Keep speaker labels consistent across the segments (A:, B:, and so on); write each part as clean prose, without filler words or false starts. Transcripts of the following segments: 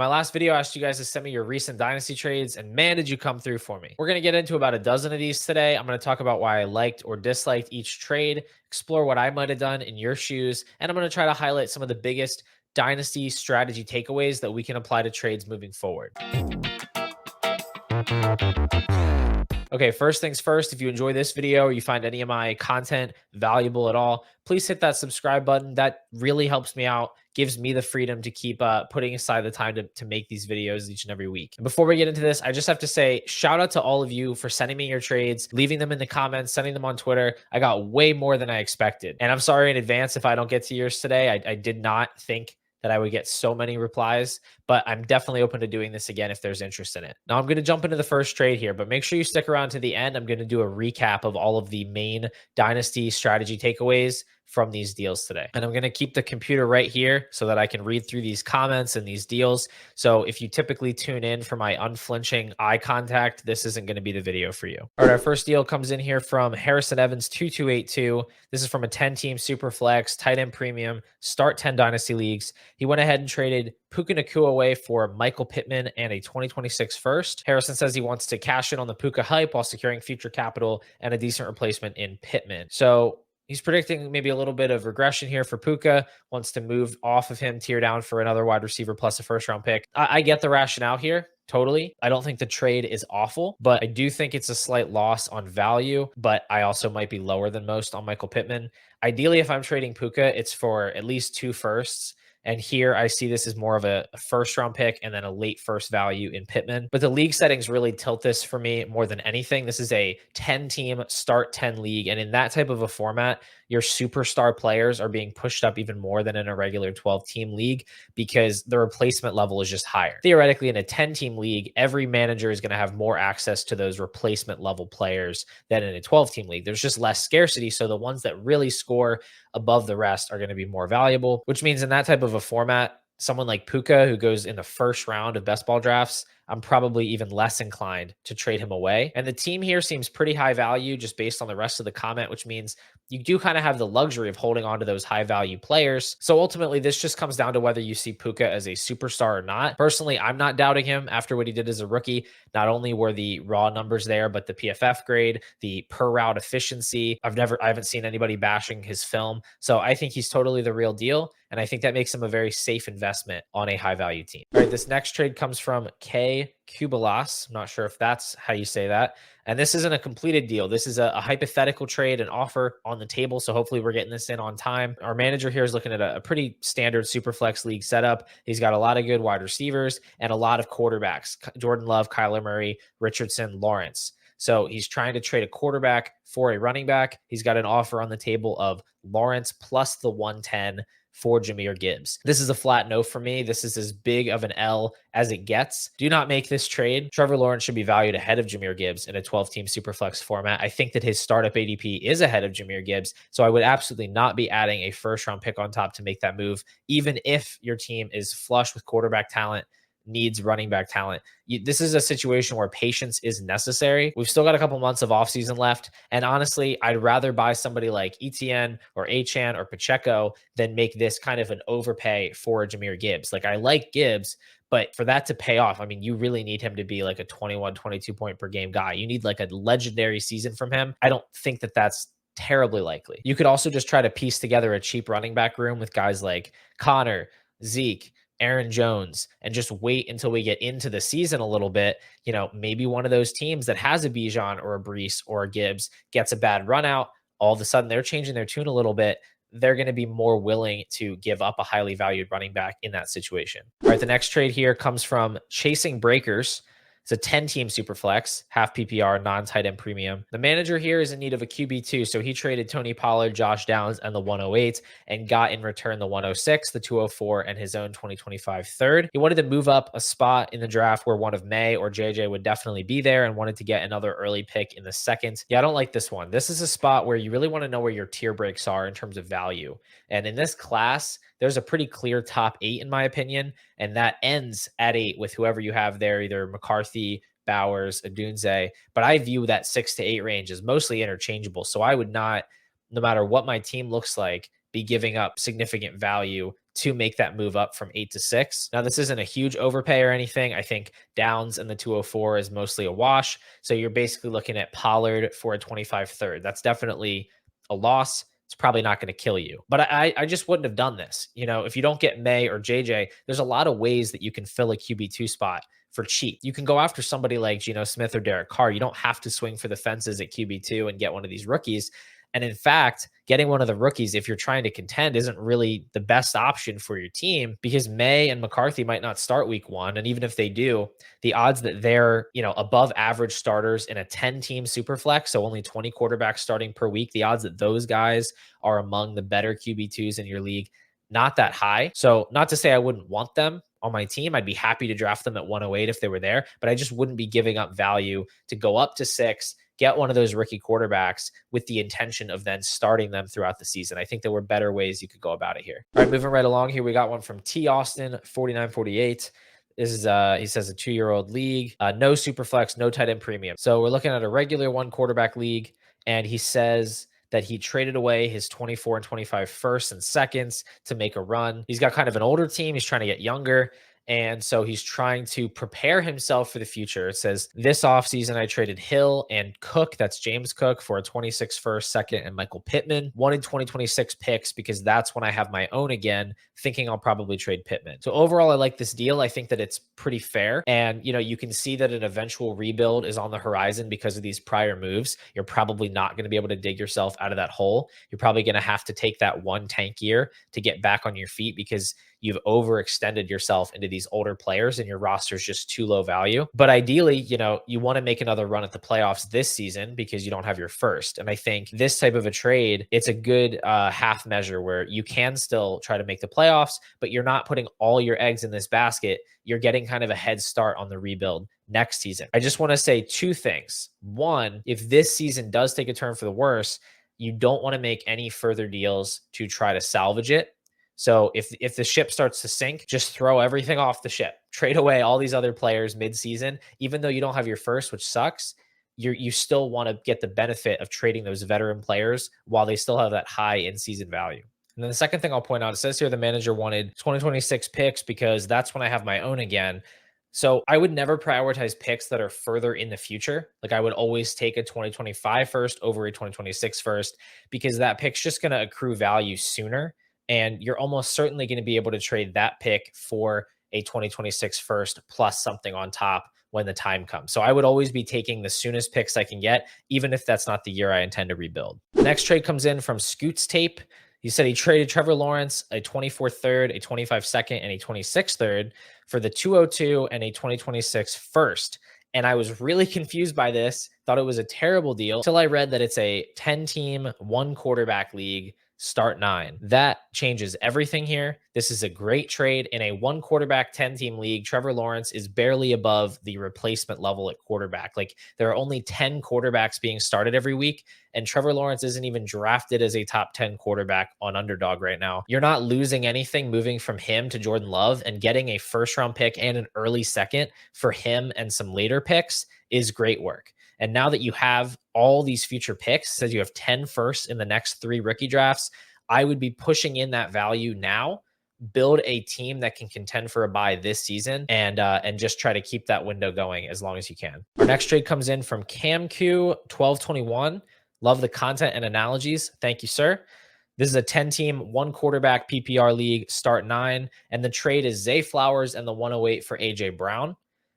A: my last video, I asked you guys to send me your recent Dynasty trades, and man, did you come through for me. We're going to get into about a dozen of these today. I'm going to talk about why I liked or disliked each trade, explore what I might have done in your shoes, and I'm going to try to highlight some of the biggest Dynasty strategy takeaways that we can apply to trades moving forward. Okay, first things first, if you enjoy this video or you find any of my content valuable at all, please hit that subscribe button. That really helps me out, gives me the freedom to keep putting aside the time to make these videos each and every week. And before we get into this, I just have to say, shout out to all of you for sending me your trades, leaving them in the comments, sending them on Twitter. I got way more than I expected. And I'm sorry in advance if I don't get to yours today. I did not think that I would get so many replies, but I'm definitely open to doing this again if there's interest in it. Now I'm going to jump into the first trade here, but make sure you stick around to the end. I'm going to do a recap of all of the main Dynasty strategy takeaways from these deals today. And I'm going to keep the computer right here so that I can read through these comments and these deals. So if you typically tune in for my unflinching eye contact, this isn't going to be the video for you. All right, our first deal comes in here from Harrison Evans 2282. This is from a 10-team super flex, tight end premium, start 10 Dynasty leagues. He went ahead and traded Puka Nacua away for Michael Pittman and a 2026 first. Harrison says he wants to cash in on the Puka hype while securing future capital and a decent replacement in Pittman. So he's predicting maybe a little bit of regression here for Puka, wants to move off of him, tear down for another wide receiver plus a first-round pick. I get the rationale here. Totally. I don't think the trade is awful, but I do think it's a slight loss on value, but I also might be lower than most on Michael Pittman. Ideally, if I'm trading Puka, it's for at least 2 firsts. And here I see this as more of a first round pick and then a late first value in Pittman. But the league settings really tilt this for me more than anything. This is a 10-team start 10 league. And in that type of a format, your superstar players are being pushed up even more than in a regular 12-team league because the replacement level is just higher. Theoretically, in a 10-team league, every manager is going to have more access to those replacement level players than in a 12-team league. There's just less scarcity. So the ones that really score above the rest are going to be more valuable, which means in that type of a format, someone like Puka, who goes in the first round of best ball drafts, I'm probably even less inclined to trade him away. And the team here seems pretty high value just based on the rest of the comment, which means you do kind of have the luxury of holding on to those high value players. So ultimately, this just comes down to whether you see Puka as a superstar or not. Personally, I'm not doubting him after what he did as a rookie. Not only were the raw numbers there, but the PFF grade, the per route efficiency. I haven't seen anybody bashing his film. So I think he's totally the real deal. And I think that makes him a very safe investment on a high value team. All right, this next trade comes from K Kubalas. I'm not sure if that's how you say that. And this isn't a completed deal. This is a hypothetical trade, an offer on the table. So hopefully we're getting this in on time. Our manager here is looking at a pretty standard super flex league setup. He's got a lot of good wide receivers and a lot of quarterbacks. Jordan Love, Kyler Murray, Richardson, Lawrence. So he's trying to trade a quarterback for a running back. He's got an offer on the table of Lawrence plus the 110 for Jahmyr Gibbs. This is a flat no for me. This is as big of an L as it gets. Do not make this trade. Trevor Lawrence should be valued ahead of Jahmyr Gibbs in a 12-team superflex format. I think that his startup ADP is ahead of Jahmyr Gibbs, so I would absolutely not be adding a first-round pick on top to make that move, even if your team is flush with quarterback talent, needs running back talent. This is a situation where patience is necessary. We've still got a couple months of offseason left. And honestly, I'd rather buy somebody like Etienne or Achane or Pacheco than make this kind of an overpay for Jahmyr Gibbs. Like, I like Gibbs, but for that to pay off, I mean, you really need him to be like a 21, 22 point per game guy. You need like a legendary season from him. I don't think that that's terribly likely. You could also just try to piece together a cheap running back room with guys like Connor, Zeke, Aaron Jones, and just wait until we get into the season a little bit. You know, maybe one of those teams that has a Bijan or a Brees or a Gibbs gets a bad run out. All of a sudden, they're changing their tune a little bit. They're going to be more willing to give up a highly valued running back in that situation. All right, the next trade here comes from Chasing Breakers. It's a 10-team superflex, half PPR, non-tight end premium. The manager here is in need of a QB2, so he traded Tony Pollard, Josh Downs, and the 108 and got in return the 106, the 204, and his own 2025 third. He wanted to move up a spot in the draft where one of May or JJ would definitely be there and wanted to get another early pick in the second. Yeah, I don't like this one. This is a spot where you really want to know where your tier breaks are in terms of value. And in this class, there's a pretty clear top 8 in my opinion, and that ends at 8 with whoever you have there, either McCarthy, Bowers, Adunze. But I view that 6 to 8 range as mostly interchangeable. So I would not, no matter what my team looks like, be giving up significant value to make that move up from 8 to 6. Now, this isn't a huge overpay or anything. I think Downs in the 204 is mostly a wash. So you're basically looking at Pollard for a 25 third. That's definitely a loss. It's probably not going to kill you. But I just wouldn't have done this. If you don't get May or JJ, there's a lot of ways that you can fill a QB2 spot for cheap. You can go after somebody like Geno Smith or Derek Carr. You don't have to swing for the fences at QB2 and get one of these rookies. And in fact, getting one of the rookies, if you're trying to contend, isn't really the best option for your team, because May and McCarthy might not start week 1. And even if they do, the odds that they're, above average starters in a 10-team super flex, so only 20 quarterbacks starting per week, the odds that those guys are among the better QB2s in your league, not that high. So not to say I wouldn't want them on my team. I'd be happy to draft them at 108 if they were there, but I just wouldn't be giving up value to go up to 6, get one of those rookie quarterbacks with the intention of then starting them throughout the season. I think there were better ways you could go about it here. All right, moving right along here, we got one from T. Austin, 4948. This is, he says, a 2-year-old league, no super flex, no tight end premium. So we're looking at a regular 1 quarterback league, and he says that he traded away his 24 and 25 firsts and seconds to make a run. He's got kind of an older team. He's trying to get younger. And so he's trying to prepare himself for the future. It says, this offseason, I traded Hill and Cook, that's James Cook, for a 26 first, second, and Michael Pittman. Wanted 2026 picks because that's when I have my own again, thinking I'll probably trade Pittman. So overall, I like this deal. I think that it's pretty fair. And, you can see that an eventual rebuild is on the horizon because of these prior moves. You're probably not going to be able to dig yourself out of that hole. You're probably going to have to take that one tank year to get back on your feet because you've overextended yourself into these older players and your roster is just too low value. But ideally, you want to make another run at the playoffs this season because you don't have your first. And I think this type of a trade, it's a good half measure where you can still try to make the playoffs, but you're not putting all your eggs in this basket. You're getting kind of a head start on the rebuild next season. I just want to say 2 things. One, if this season does take a turn for the worse, you don't want to make any further deals to try to salvage it. So if the ship starts to sink, just throw everything off the ship. Trade away all these other players mid-season. Even though you don't have your first, which sucks, you still want to get the benefit of trading those veteran players while they still have that high in-season value. And then the second thing I'll point out, it says here the manager wanted 2026 picks because that's when I have my own again. So I would never prioritize picks that are further in the future. Like I would always take a 2025 first over a 2026 first because that pick's just going to accrue value sooner. And you're almost certainly going to be able to trade that pick for a 2026 first plus something on top when the time comes. So I would always be taking the soonest picks I can get, even if that's not the year I intend to rebuild. The next trade comes in from Scoots Tape. He said he traded Trevor Lawrence, a 24 third, a 25 second, and a 26 third for the 202 and a 2026 first. And I was really confused by this, thought it was a terrible deal until I read that it's a 10-team, 1 quarterback league, start 9. That changes everything here. This is a great trade in a 1 quarterback 10-team league. Trevor Lawrence is barely above the replacement level at quarterback. Like there are only 10 quarterbacks being started every week, and Trevor Lawrence isn't even drafted as a top 10 quarterback on Underdog right now. You're not losing anything moving from him to Jordan Love, and getting a first-round pick and an early second for him and some later picks is great work. And now that you have all these future picks, says you have 10 firsts in the next 3 rookie drafts, I would be pushing in that value now, build a team that can contend for a bye this season, and just try to keep that window going as long as you can. Our next trade comes in from CamQ1221. Love the content and analogies. Thank you, sir. This is a 10-team, 1 quarterback PPR league, start 9. And the trade is Zay Flowers and the 108 for AJ Brown.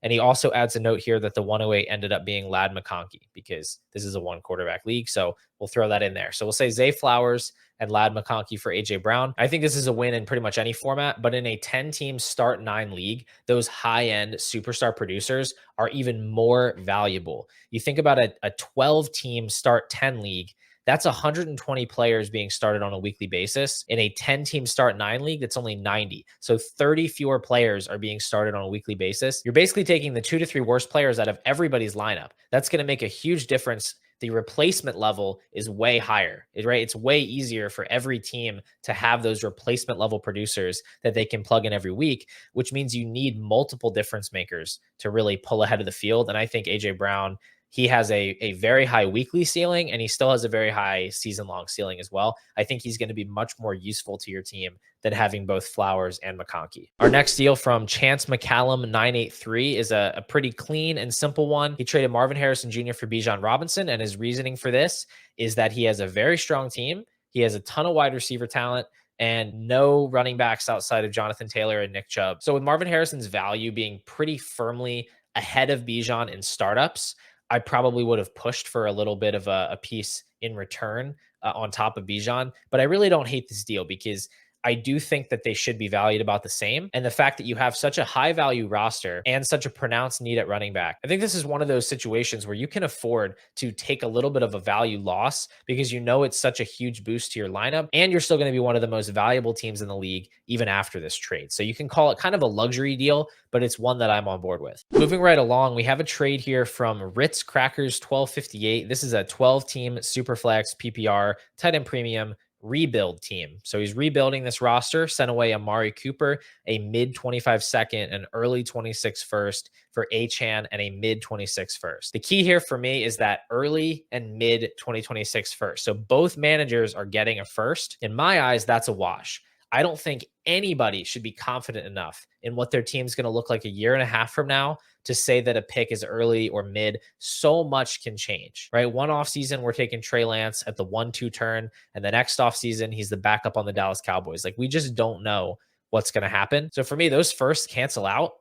A: And he also adds a note here that the 108 ended up being Ladd McConkey because this is a 1 quarterback league. So we'll throw that in there. So we'll say Zay Flowers and Ladd McConkey for AJ Brown. I think this is a win in pretty much any format, but in a 10-team start 9 league, those high-end superstar producers are even more valuable. You think about a 12-team start 10 league, that's 120 players being started on a weekly basis. In a 10-team start 9 league, that's only 90. So 30 fewer players are being started on a weekly basis. You're basically taking the 2 to 3 worst players out of everybody's lineup. That's going to make a huge difference. The replacement level is way higher, right? It's way easier for every team to have those replacement level producers that they can plug in every week, which means you need multiple difference makers to really pull ahead of the field. And I think AJ Brown he has a very high weekly ceiling, and he still has a very high season long ceiling as well. I think he's going to be much more useful to your team than having both Flowers and McConkey. Our next deal from Chance McCallum 983 is a pretty clean and simple one. He traded Marvin Harrison Jr. for Bijan Robinson, and his reasoning for this is that he has a very strong team. He has a ton of wide receiver talent and no running backs outside of Jonathan Taylor and Nick Chubb. So with Marvin Harrison's value being pretty firmly ahead of Bijan in startups, I probably would have pushed for a little bit of a piece in return on top of Bijan. But I really don't hate this deal because I do think that they should be valued about the same. And the fact that you have such a high value roster and such a pronounced need at running back, I think this is one of those situations where you can afford to take a little bit of a value loss because you know it's such a huge boost to your lineup and you're still going to be one of the most valuable teams in the league even after this trade. So you can call it kind of a luxury deal, but it's one that I'm on board with. Moving right along, we have a trade here from Ritz Crackers 1258. This is a 12-team Superflex PPR tight end premium rebuild team. So he's rebuilding this roster, sent away Amari Cooper, a mid 25 second, an early 26 first for Achane, and a mid 26 first. The key here for me is that early and mid 2026 first. So both managers are getting a first. In my eyes, that's a wash. I don't think anybody should be confident enough in what their team's going to look like a year and a half from now to say that a pick is early or mid. So much can change, right? One offseason, we're taking Trey Lance at the 1-2 turn, and the next offseason, he's the backup on the Dallas Cowboys. Like, we just don't know what's going to happen. So for me, those firsts cancel out.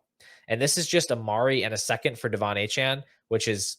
A: And this is just Amari and a second for Devon Achane, which is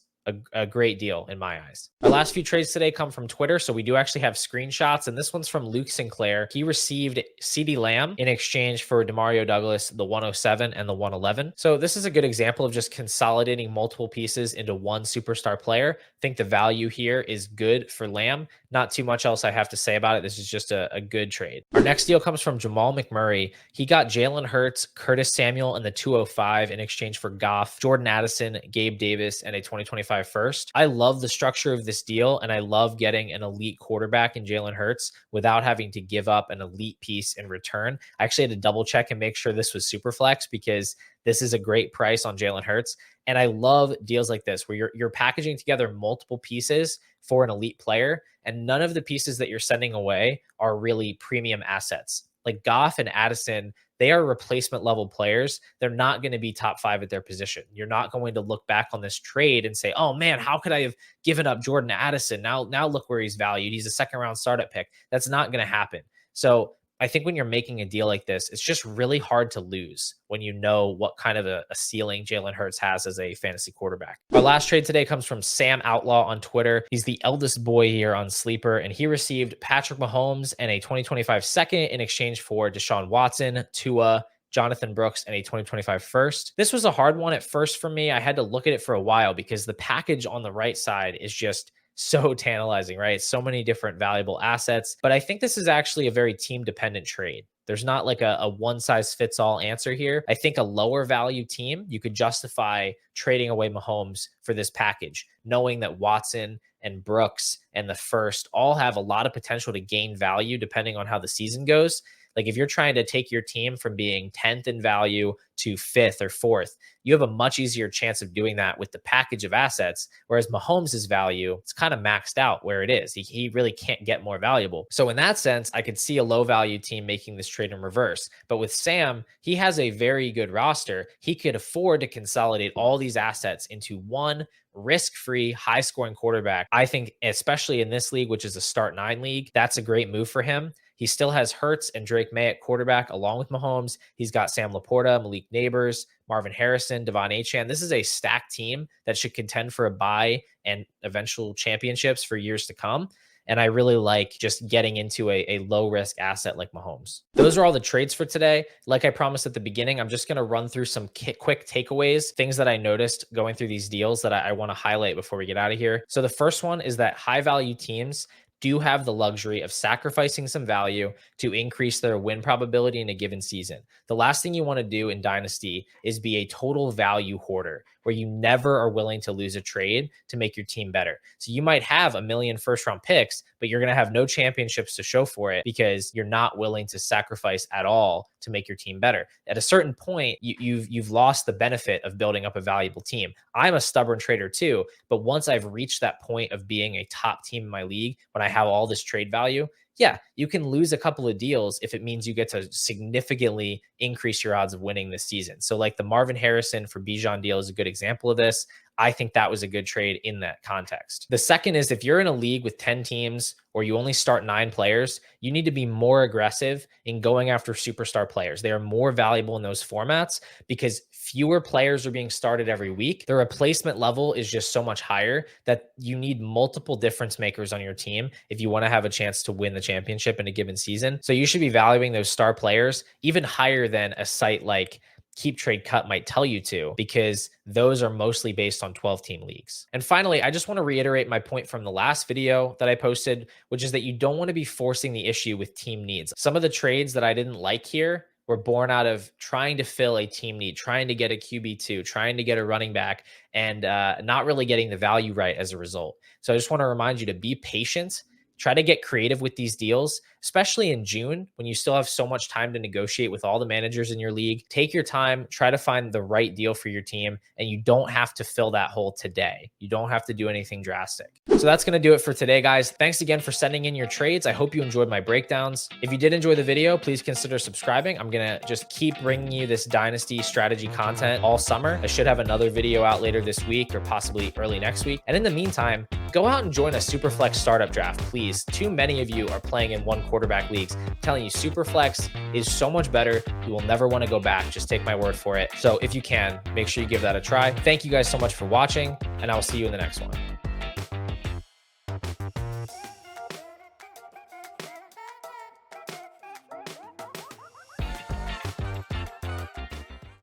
A: a great deal in my eyes. Our last few trades today come from Twitter, so we do actually have screenshots, and this one's from Luke Sinclair. He received Ceedee Lamb in exchange for Demario Douglas, the 107 and the 111. So this is a good example of just consolidating multiple pieces into one superstar player. I think the value here is good for Lamb. Not too much else I have to say about it. This is just a good trade. Our next deal comes from Jamal McMurray. He got Jalen Hurts, Curtis Samuel, and the 205 in exchange for Goff, Jordan Addison, Gabe Davis, and a 2025 first. I love the structure of this deal, and I love getting an elite quarterback in Jalen Hurts without having to give up an elite piece in return. I actually had to double check and make sure this was super flex because this is a great price on Jalen Hurts. And I love deals like this where you're packaging together multiple pieces for an elite player, and none of the pieces that you're sending away are really premium assets. Like Goff and Addison, they are replacement level players. They're not going to be top 5 at their position. You're not going to look back on this trade and say, oh man, how could I have given up Jordan Addison? Now look where he's valued. He's a second round startup pick. That's not going to happen. So I think when you're making a deal like this, it's just really hard to lose when you know what kind of a ceiling Jalen Hurts has as a fantasy quarterback. Our last trade today comes from Sam Outlaw on Twitter. He's the eldest boy here on Sleeper, and he received Patrick Mahomes and a 2025 second in exchange for Deshaun Watson, Tua, Jonathan Brooks, and a 2025 first. This was a hard one at first for me. I had to look at it for a while because the package on the right side is just so tantalizing, right? So many different valuable assets. But I think this is actually a very team dependent trade. There's not like a one size fits all answer here. I think a lower value team, you could justify trading away Mahomes for this package, knowing that Watson and Brooks and the first all have a lot of potential to gain value depending on how the season goes. Like if you're trying to take your team from being 10th in value to 5th or 4th, you have a much easier chance of doing that with the package of assets. Whereas Mahomes' value, it's kind of maxed out where it is. He really can't get more valuable. So in that sense, I could see a low value team making this trade in reverse. But with Sam, he has a very good roster. He could afford to consolidate all these assets into one risk-free, high-scoring quarterback. I think, especially in this league, which is a start 9 league, that's a great move for him. He still has Hurts and Drake May at quarterback along with Mahomes. He's got Sam Laporta, Malik Neighbors, Marvin Harrison, Devon Achane. This is a stacked team that should contend for a bye and eventual championships for years to come. And I really like just getting into a low-risk asset like Mahomes. Those are all the trades for today. Like I promised at the beginning, I'm just going to run through some quick takeaways, things that I noticed going through these deals that I want to highlight before we get out of here. So the first one is that high-value teams do have the luxury of sacrificing some value to increase their win probability in a given season. The last thing you want to do in Dynasty is be a total value hoarder where you never are willing to lose a trade to make your team better. So you might have a million first round picks, but you're going to have no championships to show for it because you're not willing to sacrifice at all to make your team better. At a certain point, you've lost the benefit of building up a valuable team. I'm a stubborn trader too, but once I've reached that point of being a top team in my league, when I have all this trade value, yeah, you can lose a couple of deals if it means you get to significantly increase your odds of winning this season. So like the Marvin Harrison for Bijan deal is a good example of this. I think that was a good trade in that context. The second is if you're in a league with 10 teams or you only start 9 players, you need to be more aggressive in going after superstar players. They are more valuable in those formats because fewer players are being started every week. The replacement level is just so much higher that you need multiple difference makers on your team if you want to have a chance to win the championship in a given season. So you should be valuing those star players even higher than a site like Keep Trade Cut might tell you to, because those are mostly based on 12-team leagues. And finally, I just want to reiterate my point from the last video that I posted, which is that you don't want to be forcing the issue with team needs. Some of the trades that I didn't like here were born out of trying to fill a team need, trying to get a QB2, trying to get a running back, and not really getting the value right as a result. So I just want to remind you to be patient. Try to get creative with these deals, especially in June when you still have so much time to negotiate with all the managers in your league. Take your time, try to find the right deal for your team, and you don't have to fill that hole today. You don't have to do anything drastic. So that's going to do it for today, guys. Thanks again for sending in your trades. I hope you enjoyed my breakdowns. If you did enjoy the video, please consider subscribing. I'm going to just keep bringing you this Dynasty strategy content all summer. I should have another video out later this week or possibly early next week. And in the meantime, go out and join a Superflex startup draft, please. Too many of you are playing in one quarterback leagues. I'm telling you, Superflex is so much better. You will never want to go back. Just take my word for it. So if you can, make sure you give that a try. Thank you guys so much for watching, and I will see you in the next one.